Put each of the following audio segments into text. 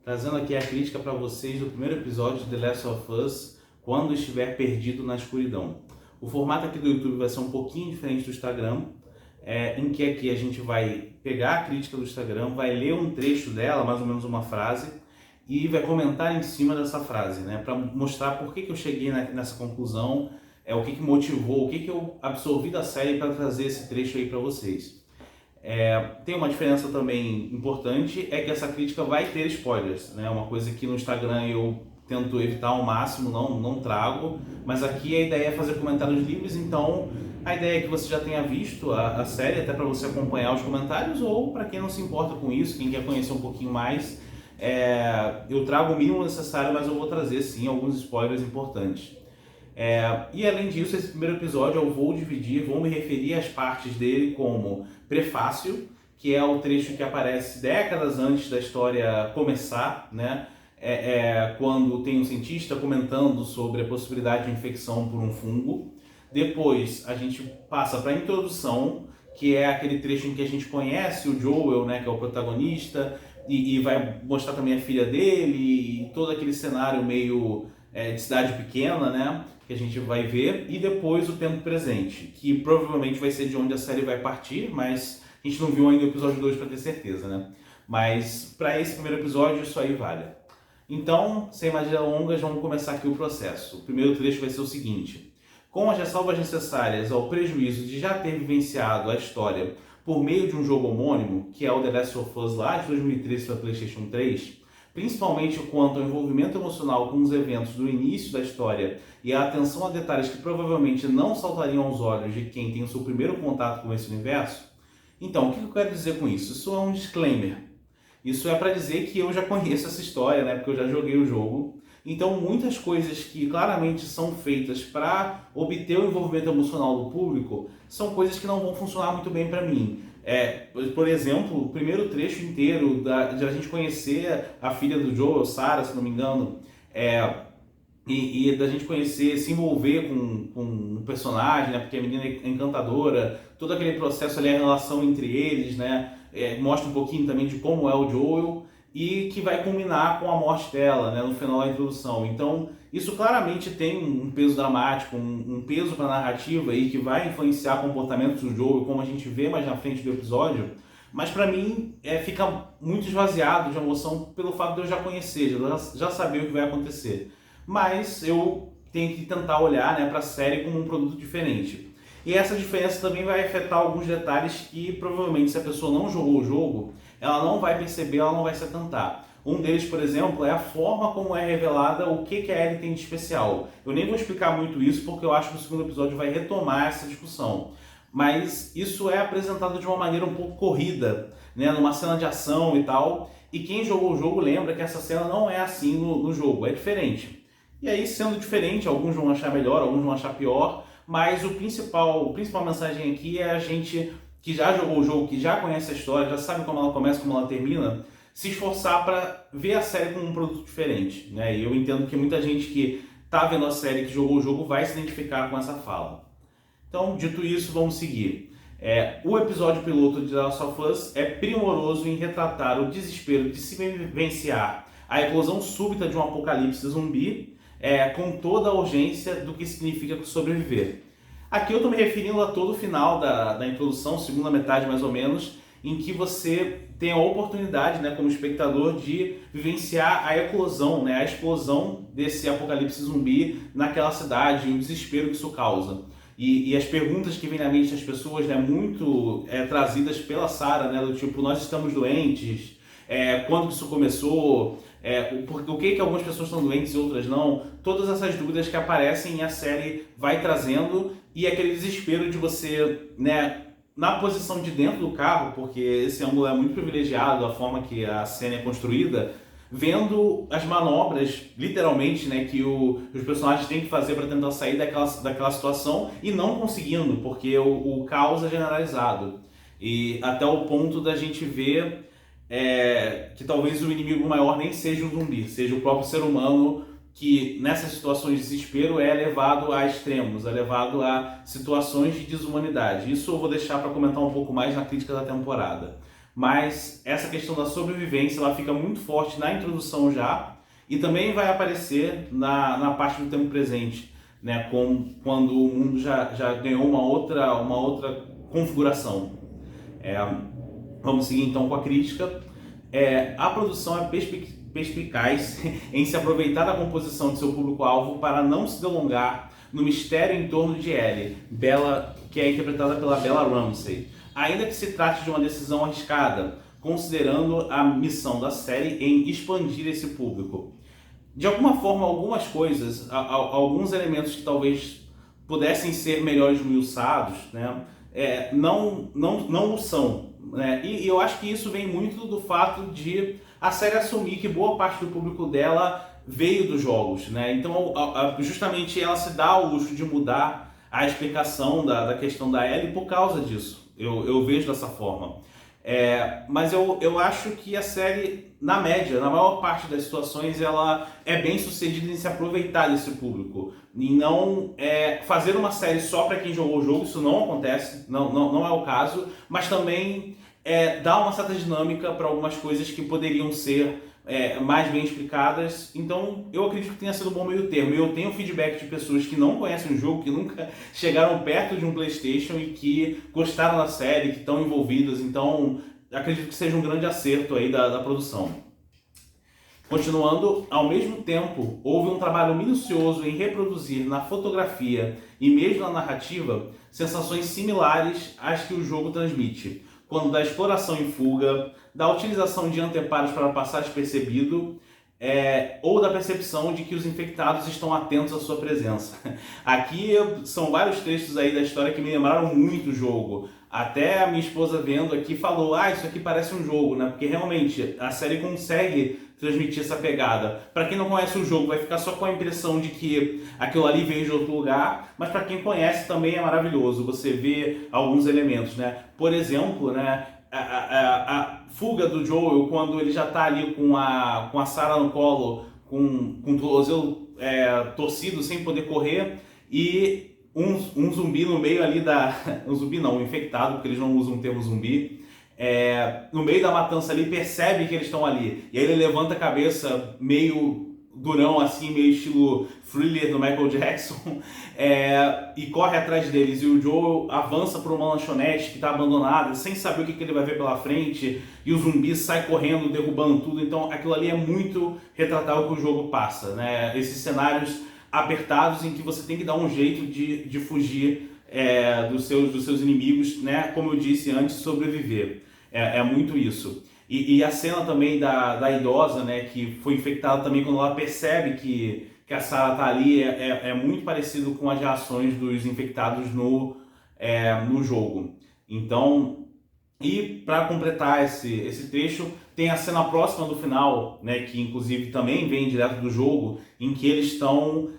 trazendo aqui a crítica para vocês do primeiro episódio de The Last of Us, quando estiver perdido na escuridão. O formato aqui do YouTube vai ser um pouquinho diferente do Instagram, em que aqui a gente vai pegar a crítica do Instagram, vai ler um trecho dela, mais ou menos uma frase, e vai comentar em cima dessa frase, né, para mostrar por que eu cheguei nessa conclusão, o que motivou, o que eu absorvi da série para trazer esse trecho aí para vocês. Tem uma diferença também importante, é que essa crítica vai ter spoilers, né? Uma coisa que no Instagram eu tento evitar ao máximo, não trago, mas aqui a ideia é fazer comentários livres, então a ideia é que você já tenha visto a série, até para você acompanhar os comentários, ou para quem não se importa com isso, quem quer conhecer um pouquinho mais, eu trago o mínimo necessário, mas eu vou trazer sim alguns spoilers importantes. E além disso, esse primeiro episódio eu vou me referir às partes dele como prefácio, que é o trecho que aparece décadas antes da história começar, né? Quando tem um cientista comentando sobre a possibilidade de infecção por um fungo. Depois a gente passa para a introdução, que é aquele trecho em que a gente conhece o Joel, né, que é o protagonista, e vai mostrar também a filha dele e todo aquele cenário meio de cidade pequena, né, que a gente vai ver, e depois o tempo presente, que provavelmente vai ser de onde a série vai partir, mas a gente não viu ainda o episódio 2 para ter certeza, né? Mas para esse primeiro episódio isso aí vale. Então, sem mais delongas, vamos começar aqui o processo. O primeiro trecho vai ser o seguinte: com as ressalvas necessárias ao prejuízo de já ter vivenciado a história por meio de um jogo homônimo, que é o The Last of Us lá de 2013 para PlayStation 3, principalmente quanto ao envolvimento emocional com os eventos do início da história e a atenção a detalhes que provavelmente não saltariam aos olhos de quem tem o seu primeiro contato com esse universo. Então, o que eu quero dizer com isso? Isso é um disclaimer. Isso é para dizer que eu já conheço essa história, né? Porque eu já joguei o jogo. Então, muitas coisas que claramente são feitas para obter o envolvimento emocional do público são coisas que não vão funcionar muito bem para mim. Por exemplo, o primeiro trecho inteiro de a gente conhecer a filha do Joel, Sarah, se não me engano, e da gente conhecer, se envolver com o personagem, né, porque a menina é encantadora, todo aquele processo ali, a relação entre eles, né, mostra um pouquinho também de como é o Joel, e que vai culminar com a morte dela, né, no final da introdução. Então, isso claramente tem um peso dramático, um peso para a narrativa e que vai influenciar comportamentos do Joel, como a gente vê mais na frente do episódio, mas para mim fica muito esvaziado de emoção pelo fato de eu já conhecer, já saber o que vai acontecer. Mas eu tenho que tentar olhar, né, para a série como um produto diferente. E essa diferença também vai afetar alguns detalhes que provavelmente, se a pessoa não jogou o jogo, ela não vai perceber, ela não vai se atentar. Um deles, por exemplo, é a forma como é revelada o que a Ellie tem de especial. Eu nem vou explicar muito isso porque eu acho que o segundo episódio vai retomar essa discussão. Mas isso é apresentado de uma maneira um pouco corrida, né, numa cena de ação e tal. E quem jogou o jogo lembra que essa cena não é assim no jogo, é diferente. E aí, sendo diferente, alguns vão achar melhor, alguns vão achar pior, mas a principal mensagem aqui é a gente que já jogou o jogo, que já conhece a história, já sabe como ela começa, como ela termina, se esforçar para ver a série como um produto diferente, né? E eu entendo que muita gente que está vendo a série, que jogou o jogo, vai se identificar com essa fala. Então, dito isso, vamos seguir. O episódio piloto de The Last of Us é primoroso em retratar o desespero de se vivenciar a eclosão súbita de um apocalipse zumbi, com toda a urgência do que significa sobreviver. Aqui eu estou me referindo a todo o final da introdução, segunda metade mais ou menos, em que você tem a oportunidade, né, como espectador, de vivenciar a eclosão, né, a explosão desse apocalipse zumbi naquela cidade e o desespero que isso causa. E as perguntas que vêm na mente das pessoas, né, muito trazidas pela Sarah, né, do tipo, nós estamos doentes, quando isso começou, o que algumas pessoas estão doentes e outras não, todas essas dúvidas que aparecem e a série vai trazendo, e aquele desespero de você, né, na posição de dentro do carro, porque esse ângulo é muito privilegiado, a forma que a cena é construída, vendo as manobras, literalmente, né, que os personagens têm que fazer para tentar sair daquela situação e não conseguindo, porque o caos é generalizado. E até o ponto da gente ver que talvez o inimigo maior nem seja o zumbi, seja o próprio ser humano, que nessas situações de desespero é levado a extremos, é levado a situações de desumanidade. Isso eu vou deixar para comentar um pouco mais na crítica da temporada. mas essa questão da sobrevivência ela fica muito forte na introdução já, e também vai aparecer na parte do tempo presente, né, quando o mundo já ganhou uma outra configuração. Vamos seguir então com a crítica. A produção é perspicaz em se aproveitar da composição de seu público-alvo para não se delongar no mistério em torno de Ellie, que é interpretada pela Bella Ramsey, ainda que se trate de uma decisão arriscada, considerando a missão da série em expandir esse público. De alguma forma, algumas coisas, alguns elementos que talvez pudessem ser melhores esmiuçados, né, não o são. Né? E eu acho que isso vem muito do fato de a série assumir que boa parte do público dela veio dos jogos. Né? Então, justamente ela se dá ao luxo de mudar a explicação da questão da Ellie por causa disso. Eu vejo dessa forma. Mas eu acho que a série, na média, na maior parte das situações, ela é bem sucedida em se aproveitar desse público. E não fazer uma série só para quem jogou o jogo, isso não acontece, não é o caso, mas também dá uma certa dinâmica para algumas coisas que poderiam ser mais bem explicadas. Então eu acredito que tenha sido um bom meio termo. Eu tenho feedback de pessoas que não conhecem o jogo, que nunca chegaram perto de um PlayStation e que gostaram da série, que estão envolvidas. Então acredito que seja um grande acerto aí da produção. Continuando, ao mesmo tempo, houve um trabalho minucioso em reproduzir na fotografia e mesmo na narrativa sensações similares às que o jogo transmite, quando da exploração em fuga, da utilização de anteparos para passar despercebido, ou da percepção de que os infectados estão atentos à sua presença. Aqui são vários trechos aí da história que me lembraram muito o jogo. Até a minha esposa vendo aqui falou, isso aqui parece um jogo, né? Porque realmente a série consegue transmitir essa pegada. Para quem não conhece o jogo, vai ficar só com a impressão de que aquilo ali veio de outro lugar, mas para quem conhece também é maravilhoso. Você vê alguns elementos, né? Por exemplo, né, a fuga do Joel quando ele já está ali com a Sarah no colo, com o tornozelo torcido, sem poder correr, e um zumbi no meio ali um zumbi não, um infectado, porque eles não usam o termo zumbi, no meio da matança ali, percebe que eles estão ali. E aí ele levanta a cabeça meio durão, assim, meio estilo Thriller do Michael Jackson, e corre atrás deles. E o Joel avança por uma lanchonete que está abandonada, sem saber o que ele vai ver pela frente, e o zumbi sai correndo, derrubando tudo. Então aquilo ali é muito retratar o que o jogo passa, né? Esses cenários apertados em que você tem que dar um jeito de fugir dos seus inimigos, né? Como eu disse antes, sobreviver. É muito isso. E a cena também da idosa, né, que foi infectada também, quando ela percebe que a Sarah tá ali, é muito parecido com as reações dos infectados no jogo. Então, e para completar esse trecho, tem a cena próxima do final, né, que inclusive também vem direto do jogo, em que eles estão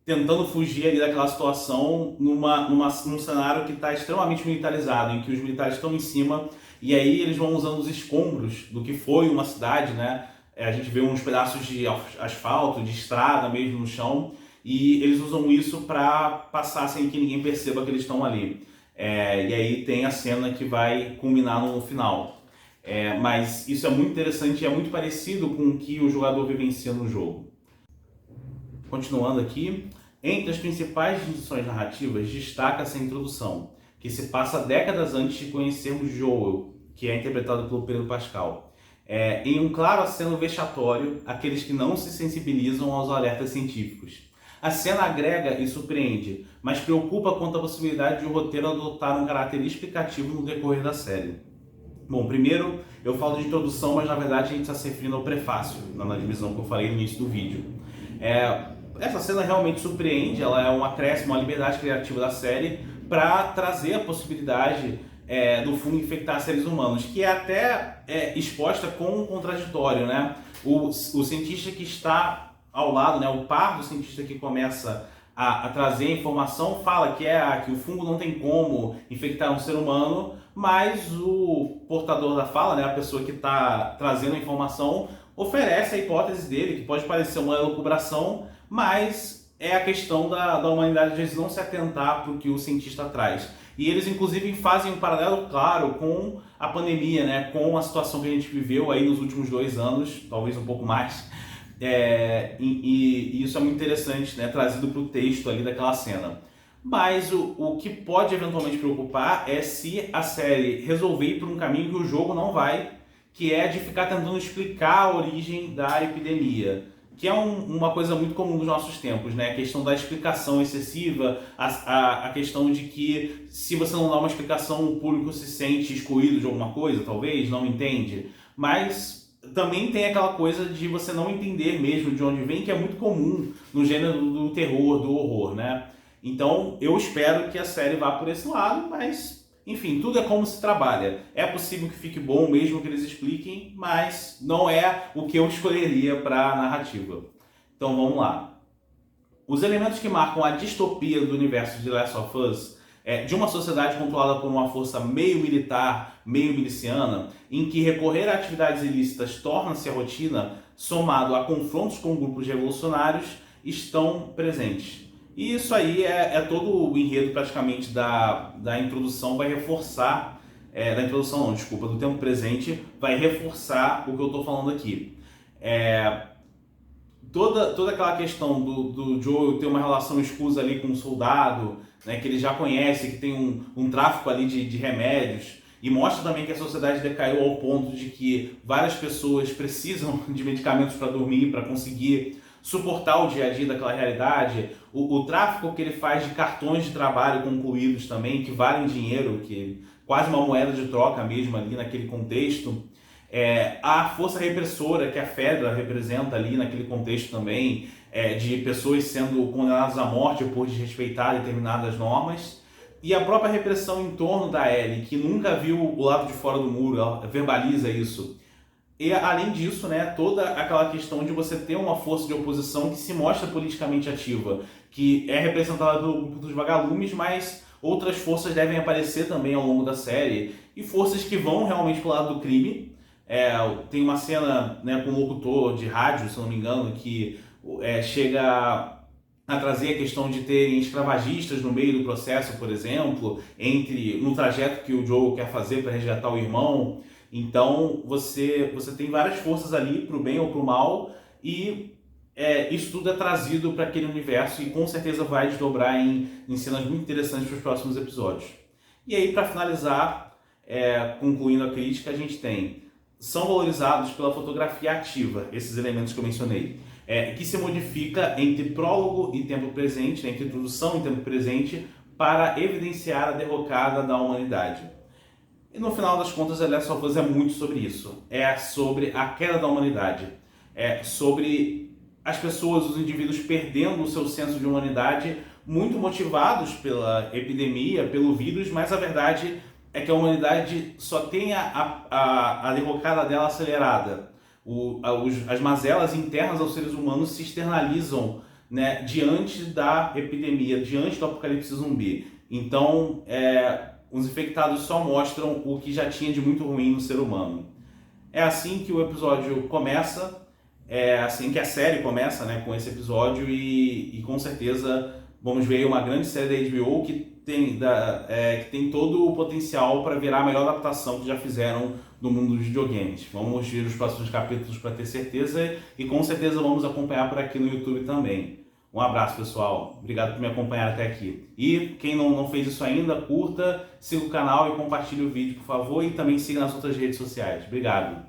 tentando fugir ali daquela situação num cenário que está extremamente militarizado, em que os militares estão em cima, e aí eles vão usando os escombros do que foi uma cidade, né? A gente vê uns pedaços de asfalto, de estrada mesmo no chão, e eles usam isso para passar sem que ninguém perceba que eles estão ali. E aí tem a cena que vai culminar no final. Mas isso é muito interessante e é muito parecido com o que o jogador vivencia no jogo. Continuando aqui, entre as principais distinções narrativas, destaca-se a introdução, que se passa décadas antes de conhecermos Joel, que é interpretado pelo Pedro Pascal. Em um claro aceno vexatório àqueles que não se sensibilizam aos alertas científicos. A cena agrega e surpreende, mas preocupa quanto à possibilidade de o roteiro adotar um caráter explicativo no decorrer da série. Bom, primeiro eu falo de introdução, mas na verdade a gente está se referindo ao prefácio, na divisão que eu falei no início do vídeo. Essa cena realmente surpreende, ela é um acréscimo à liberdade criativa da série para trazer a possibilidade do fungo infectar seres humanos, que é até exposta com um contraditório, né? O cientista que está ao lado, né, o par do cientista que começa a trazer a informação, fala que o fungo não tem como infectar um ser humano, mas o portador da fala, né, a pessoa que está trazendo a informação, oferece a hipótese dele, que pode parecer uma elucubração, mas é a questão da humanidade às vezes não se atentar para o que o cientista traz. E eles, inclusive, fazem um paralelo claro com a pandemia, né? Com a situação que a gente viveu aí nos últimos 2 anos, talvez um pouco mais. E isso é muito interessante, né? Trazido para o texto ali daquela cena. Mas o que pode eventualmente preocupar é se a série resolver ir por um caminho que o jogo não vai, que é de ficar tentando explicar a origem da epidemia, que é uma coisa muito comum dos nossos tempos, né? A questão da explicação excessiva, a questão de que se você não dá uma explicação, o público se sente excluído de alguma coisa, talvez, não entende. Mas também tem aquela coisa de você não entender mesmo de onde vem, que é muito comum no gênero do terror, do horror, né? Então, eu espero que a série vá por esse lado, mas, enfim, tudo é como se trabalha. É possível que fique bom mesmo que eles expliquem, mas não é o que eu escolheria para a narrativa. Então, vamos lá. Os elementos que marcam a distopia do universo de The Last of Us de uma sociedade controlada por uma força meio militar, meio miliciana, em que recorrer a atividades ilícitas torna-se a rotina, somado a confrontos com grupos revolucionários, estão presentes. E isso aí é todo o enredo praticamente da introdução, vai reforçar, da introdução não, desculpa, do tempo presente, vai reforçar o que eu estou falando aqui. Toda aquela questão do Joel ter uma relação escusa ali com um soldado, né, que ele já conhece, que tem um tráfico ali de remédios, e mostra também que a sociedade decaiu ao ponto de que várias pessoas precisam de medicamentos para dormir, para conseguir suportar o dia a dia daquela realidade, o tráfico que ele faz de cartões de trabalho concluídos também, que valem dinheiro, que quase uma moeda de troca mesmo ali naquele contexto, a força repressora que a Fedra representa ali naquele contexto também, de pessoas sendo condenadas à morte por desrespeitar determinadas normas, e a própria repressão em torno da Ellie, que nunca viu o lado de fora do muro, ela verbaliza isso. E além disso, né, toda aquela questão de você ter uma força de oposição que se mostra politicamente ativa, que é representada pelo grupo dos vagalumes, mas outras forças devem aparecer também ao longo da série, e forças que vão realmente pro lado do crime. Tem uma cena, né, com um locutor de rádio, se não me engano, que chega a trazer a questão de terem escravagistas no meio do processo, por exemplo, no trajeto que o Joel quer fazer para resgatar o irmão. Então você tem várias forças ali para o bem ou para o mal, e isso tudo é trazido para aquele universo e com certeza vai desdobrar em cenas muito interessantes para os próximos episódios. E aí, para finalizar, concluindo a crítica, a gente são valorizados pela fotografia ativa, esses elementos que eu mencionei, que se modifica entre prólogo e tempo presente, né, entre introdução e tempo presente, para evidenciar a derrocada da humanidade. E no final das contas, The Last of Us é muito sobre isso. É sobre a queda da humanidade. É sobre as pessoas, os indivíduos perdendo o seu senso de humanidade, muito motivados pela epidemia, pelo vírus, mas a verdade é que a humanidade só tem a derrocada dela acelerada. As mazelas internas aos seres humanos se externalizam, né, diante da epidemia, diante do apocalipse zumbi. Então, os infectados só mostram o que já tinha de muito ruim no ser humano. É assim que o episódio começa, é assim que a série começa, né, com esse episódio, e com certeza vamos ver uma grande série da HBO que tem todo o potencial para virar a melhor adaptação que já fizeram no mundo dos videogames. Vamos ver os próximos capítulos para ter certeza, e com certeza vamos acompanhar por aqui no YouTube também. Um abraço, pessoal. Obrigado por me acompanhar até aqui. E quem não fez isso ainda, curta, siga o canal e compartilhe o vídeo, por favor. E também siga nas outras redes sociais. Obrigado.